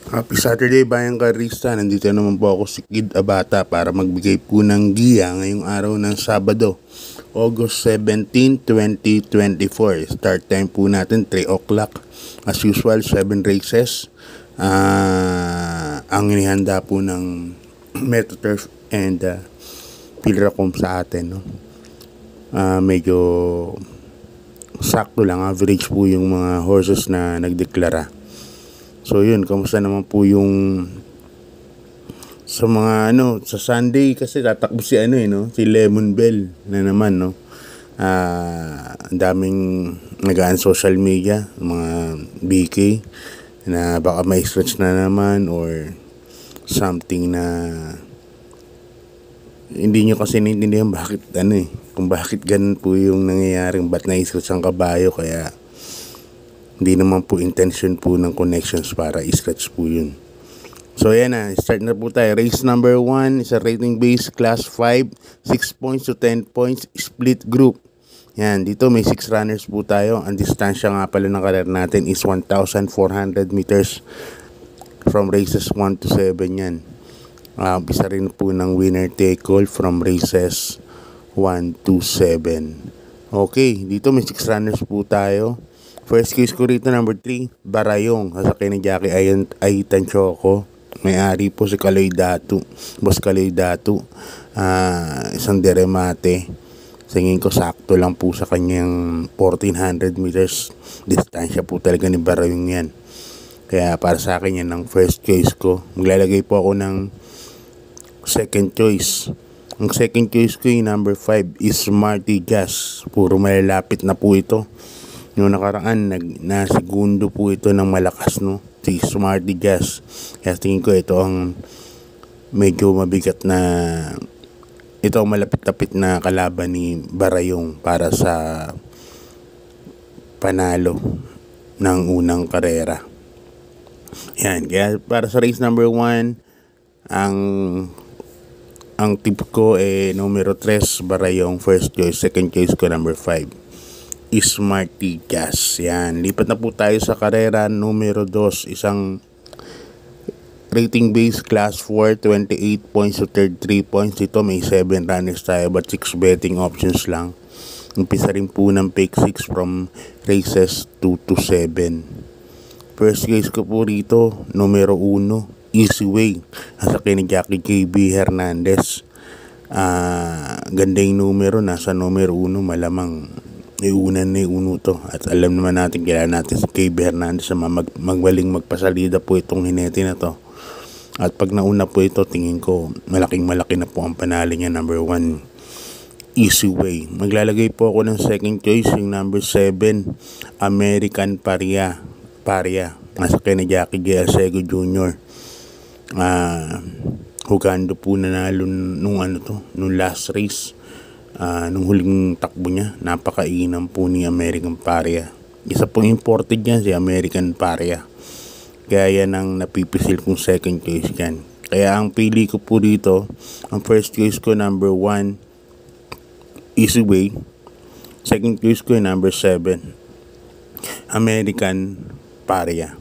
Happy Saturday, Bayang Karista. Nandito naman po ako si Kid Abata para magbigay po ng giya ngayong araw ng Sabado, August 17, 2024. Start time po natin 3 o'clock. As usual, 7 races. Ang inihanda po ng MetroTurf and Pilracom sa atin. No? Medyo sakto lang, average po yung mga horses na nagdeklara. So yun, kamusta naman po yung sa mga sa Sunday kasi tatakbo si si Lemon Bell na naman ang daming nagaan social media, mga BK na baka may stretch na naman or something na hindi nyo kasi naiintindihan bakit kung bakit ganun po yung nangyayaring ba't na-stretch ang kabayo, kaya hindi naman po intention po ng connections para i-scratch po yun. So yan na, start na po tayo. Race number 1 is a rating base class 5, 6 points to 10 points, split group. Yan, dito may 6 runners po tayo. Ang distansya nga pala ng karir natin is 1,400 meters from races 1 to 7 yan. Isa rin po ng winner take all from races 1 to 7. Okay, dito may 6 runners po tayo. First case ko rito, number 3, Barayong. Sasakyan ni Jackie Aitan Choco. May-ari po si Kaloy Datu. Boss Kaloy Datu. Isang deremate. Singin ko sakto lang po sa kanyang 1,400 meters. Distansya po talaga ni Barayong yan. Kaya para sa akin yan ang first choice ko. Maglalagay po ako ng second choice. Ang second choice ko yung number 5 is Smarty Jazz. Puro malalapit na po ito. Noong nakaraan, nasigundo po ito ng malakas, si Smarty Jazz. Kaya tingin ko ito ang medyo mabigat na, ito ang malapit-lapit na kalaban ni Barayong para sa panalo ng unang karera. Yan, kaya para sa race number 1, ang tip ko numero 3, Barayong, first choice. Second choice ko, number 5. Smarty Jazz. Yan. Lipat na po tayo sa karera numero 2. Isang rating base class 4, 28 points to 33 points. Ito may 7 runners tayo but 6 betting options lang. Umpisa rin po ng pick 6 from races 2 to 7. First case ko po rito, numero 1, Easy Way. Sasakyan ni Jackie KB Hernandez. Ganda yung numero. Nasa numero 1, malamang iunan na iuno to. At alam naman natin, kailangan natin si KB Hernandez na magwaling magpasalida po itong hinete na to. At pag nauna po ito, tingin ko malaki na po ang panalo niya, number 1, Easy Way. Maglalagay po ako ng second choice, yung number 7, American Paria. Nasa kay ni Jackie J. Alcego Jr. Hugando po nanalo nung last race. Nung huling takbo niya, napakainam po ni American Paria. Isa pong imported niya si American Paria. Kaya yan ang napipisil kong second choice yan. Kaya ang pili ko po dito, ang first choice ko, number 1, Easy Way. Second choice ko, number 7, American Paria.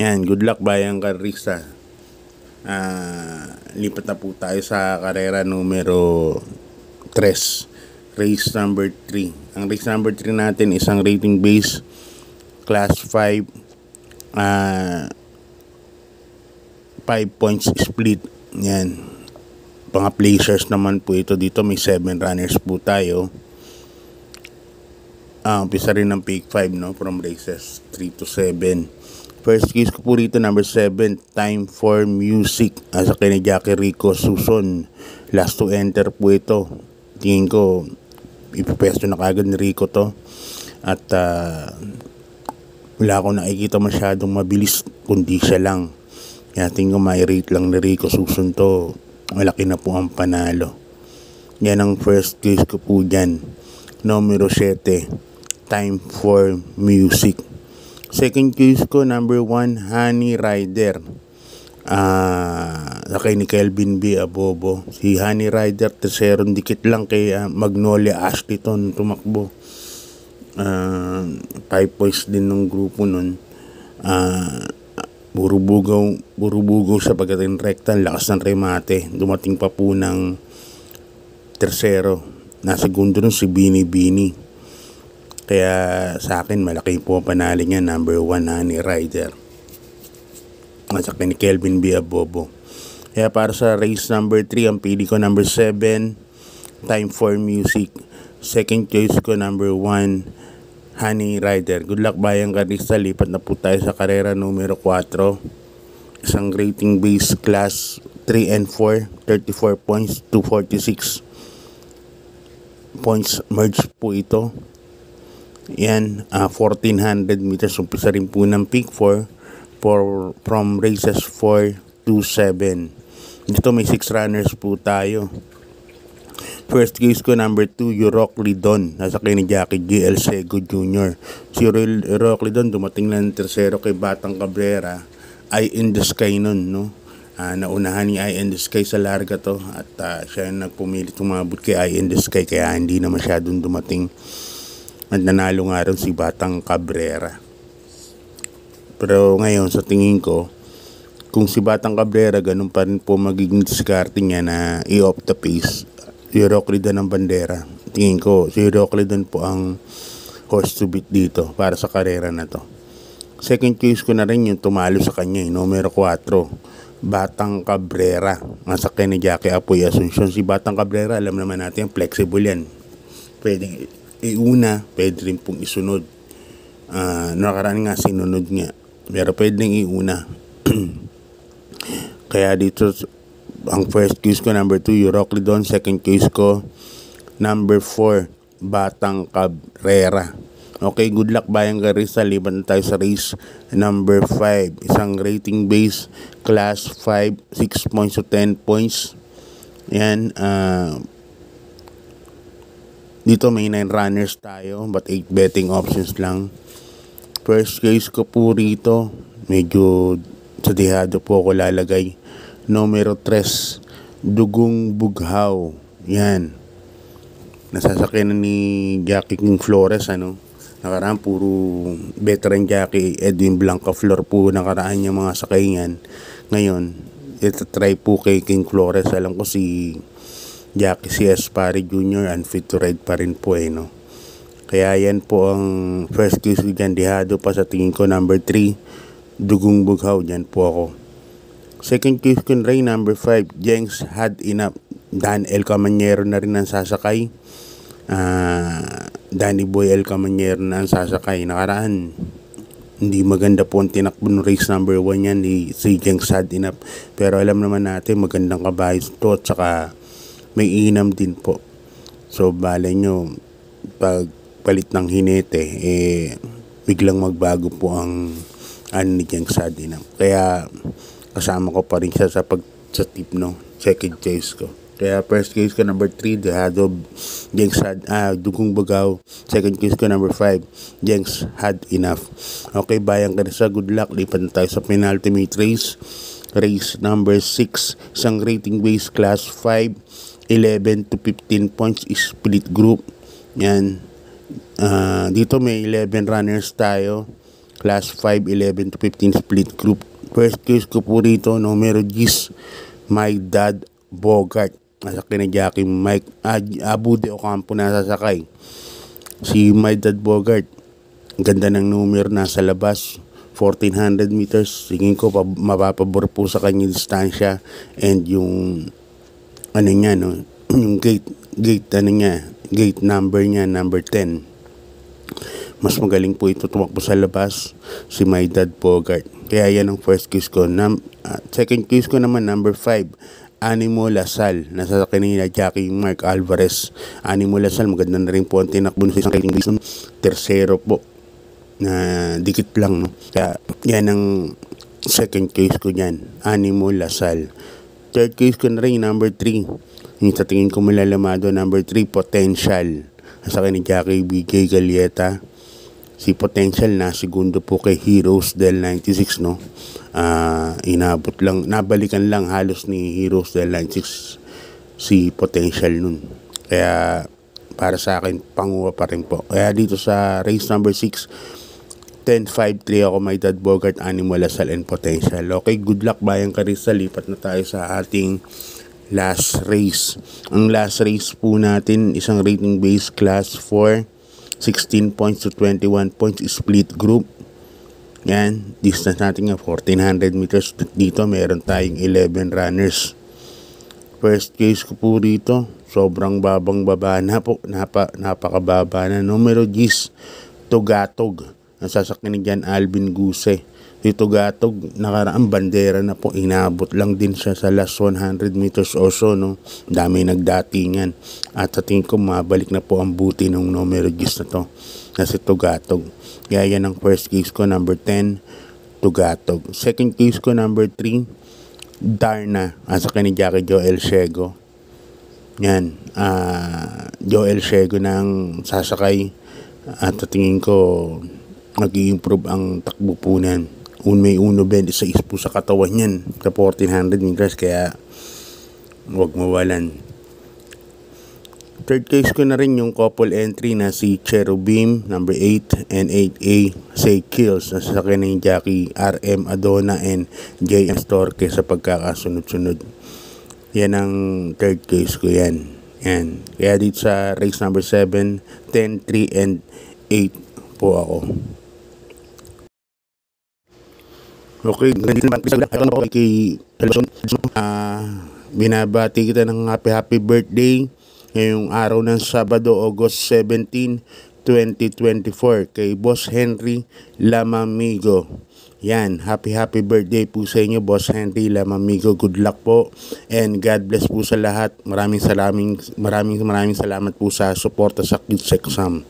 Yan, good luck Bayang Karista. Lipat na po tayo sa karera numero 3. Race number 3. Ang race number 3 natin isang rating base class 5, 5 points split. Yan. Mga placers naman po ito. Dito may 7 runners po tayo. Umpisa rin ng pick 5 from races 3 to 7. First case ko po rito, number 7, Time for Music. Sa kay Jackie Rico Suson. Last to enter po ito. Tingin ko ipipesto na kagad ni Rico to. At wala akong nakikita masyadong mabilis kundi siya lang. Kaya tingin ko may rate lang ni Rico Suson to. Malaki na po ang panalo. Yan ang first case ko po dyan. Numero 7, Time for Music. Second case ko, number 1, Honey Rider. Kay ni Kelvin B. Abobo. Si Honey Rider, tercerong dikit lang kay Magnolia Ashton tumakbo. 5 points din ng grupo nun. Burubugaw sa pagdating rekta, lakas ng remate. Dumating pa po ng tersero. Nasa segundo nun si Bini Bini. Kaya sa akin, malaki po panalo niya, number 1 Honey Rider. At saka ni Kelvin Biabobo. Kaya para sa race number 3, ang pili ko number 7, Time for Music. Second choice ko number 1, Honey Rider. Good luck Bayang Karista. Lipat na po tayo sa karera numero 4. Isang rating base class 3 and 4, 34 points, 246 points merge po ito. Yan, 1400 meters. Umpisa rin po ng peak 4 from races 4 to 7. Dito may 6 runners po tayo. First case ko number 2, Eurocly Don. Nasa kay ni Jackie G. El Sego Jr. Si Eurocly Don dumating lang ng tersero kay Batang Cabrera. Eye in the Sky nun, no? Naunahan ni Eye in the Sky sa larga to. At siya yung nagpumilit umabot kay Eye in the Sky. Kaya hindi na masyadong dumating. At nanalo nga rin si Batang Cabrera. Pero ngayon sa tingin ko, kung si Batang Cabrera ganun pa rin po magiging diskarte niya na i-off the pace, si Eurocly Don ang bandera. Tingin ko si Eurocly Don po ang horse to beat dito para sa karera na to. Second choice ko na rin yung tumalo sa kanya, numero 4, Batang Cabrera. Nasa kay ni Jackie Apoy Asuncion. Si Batang Cabrera, alam naman natin, flexible yan. Pwedeng iuna, pwede rin pong isunod. Nakaraan nga sinunod nga, pero pwedeng iuna. Kaya dito ang first choice ko number 2, Eurocly Don. Second choice ko number 4, Batang Cabrera. Okay, good luck Bayang Karista. Lipat na tayo sa race number 5. Isang rating base class 5, 6 points to 10 points. Yan, dito may 9 runners tayo, but 8 betting options lang. First case ko po rito, medyo sa dihado po ako lalagay. Numero 3, Dugong Bughaw. Yan. Nasasakyan na ni Jackie King Flores, ano. Nakaraan puro veteran jockey Edwin Blancaflor po nakaraan yung mga sakay niyan. Ngayon, ito try po kay King Flores. Alam ko si Jackie C. Espari Jr. unfit to ride pa rin po no. Kaya yan po ang first case ko dyan. Dihado pa sa tingin ko number 3, Dugong Bughaw. Dyan po ako. Second case ko rin number 5, Jenks Had Enough. Dan El Camanyero na rin ang sasakay. Danny Boy El Camanyero na ang sasakay. Nakaraan hindi maganda po ang tinakbo ng race number 1 yan ni si Jenks Had Enough. Pero alam naman natin magandang kabayo to at saka may inam din po. So balay nyo pag palit ng hinete biglang magbago po ang ni Jenks Had Enough. Kaya kasama ko pa rin siya sa tip no, second choice ko. Kaya first case ko number 3, Dehado Jenks Dugong Bughaw. Second case ko number 5, Jenks Had Enough. Okay, Bayang Karista, good luck. Lipat na tayo sa penultimate race. Race number 6, isang rating base class 5, 11 to 15 points, split group. Yan. Dito may 11 runners tayo. Class 5, 11 to 15 split group. First case ko po rito, numero 10, My Dad Bogart. Nasa kinajaki Mike Abu de Ocampo na sasakay. Si My Dad Bogart, ganda ng numero nasa labas, 1400 meters. Tingin ko mapapabor po sa kanya distansya and yung ano niya no, yung gate number niya number 10. Mas magaling po ito tumakbo sa labas, si My Dad Bogart. Kaya yan ang first case ko. Second case ko naman number 5, Animo Lasal. Nasa kanina Jackie Mark Alvarez. Animo Lasal, maganda na rin po ang tinakbo sa isang rating base. Tersero po na dikit lang no. Kaya yan ang second case ko niyan, Animo Lasal. Third case ko na rin number 3, yung sa tingin ko malalamado, number 3, Potential. Nasa kanina Jackie BJ Galieta. Si Potential na segundo po kay Heroes del 96 no. Inabot lang, nabalikan lang halos ni Heroes del 96 si Potential nun. Kaya para sa akin panguha pa rin po. Kaya dito sa race number 6, 10-5-3 ako, may Dad Bogart, Animal Lasal, and Potential. Okay, good luck Bayang Karista. Lipat na tayo sa ating last race. Ang last race po natin, isang rating base class 4, 16 points to 21 points, split group. Yan, distance natin nga 1400 meters. Dito meron tayong 11 runners. First case ko po rito, sobrang babang baba na po, napakababa na. Numero 10, Tugatog. Ang sasakyan ni Jan Alvin Guse. Si Tugatog, nakaraang bandera na po, inabot lang din siya sa last 100 meters or so, no? Dami nagdatingan. At sa tingin ko, mabalik na po ang buti ng numero 10 na to, na si Tugatog. Kaya yan ang first case ko, number 10, Tugatog. Second case ko, number 3, Darna. Asa ka ni Jackie Joel Shego. Yan. Joel Shego ng sasakay. At sa tingin ko, nag-i-improve ang takbo po niyan. May 1.26 po sa katawan yan sa 1400 meters. Kaya, huwag mawalan. Third case ko na rin yung couple entry na si Cherubim, number 8, and 8A, Say Kills, na sasakyan ng Jackie RM Adona and JM Storke sa pagkakasunod-sunod. Yan ang third case ko yan. Yan. Kaya dito sa race number 7, 10, 3, and 8 po ako. Okay, binabati kita ng happy birthday ngayong araw ng Sabado, August 17, 2024 kay Boss Henry Lamamigo. Yan, happy birthday po sa inyo, Boss Henry Lamamigo. Good luck po and God bless po sa lahat. Maraming salamat po sa suporta sa Kids Exam.